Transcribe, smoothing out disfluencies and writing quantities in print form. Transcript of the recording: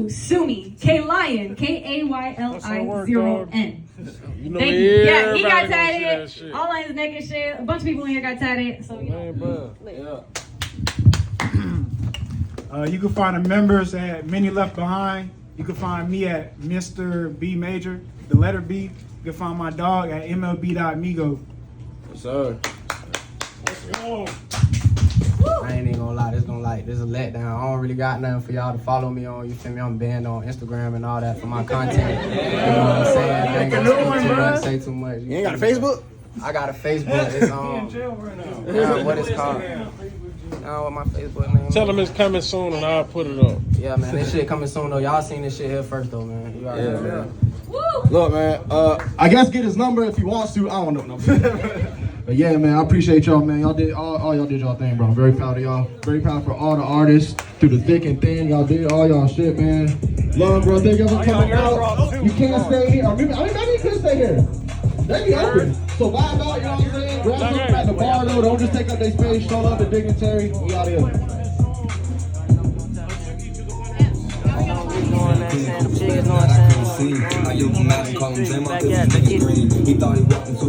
to sue me. K-Lion, K-A-Y-L-I-0-N. You know, Thank you. Yeah, he got everybody gonna tatted. see that shit. All on his neck and shit. A bunch of people in here got tatted. So, you Man, know. bro. You can find the members at Many Left Behind. You can find me at Mr. B Major, the letter B. You can find my dog at MLB.Migo. Yes, sir. I ain't even gonna lie, this is a letdown. I don't really got nothing for y'all to follow me on. You feel me? I'm banned on Instagram and all that for my content. You know what I'm saying? I ain't gonna say too much. You ain't got a Facebook? I got a Facebook. It's what it's called. What my Facebook name? Tell them it's coming soon and I'll put it up. Yeah, man, this shit coming soon though. Y'all seen this shit here first though, man. You already know. Man. Look, man. I guess get his number if he wants to. I don't know. But yeah, man, I appreciate y'all, man. Y'all did all y'all did y'all thing, bro. I'm very proud of y'all. Very proud for all the artists through the thick and thin. Y'all did all y'all shit, man. Love, bro. Thank y'all for coming out. You can't stay here. I mean, maybe you can stay here. They be open. So vibe out, you know what I'm saying? Grab something at the bar though. Don't just take up their space. Show love to dignitary. We out here. He thought he wasn't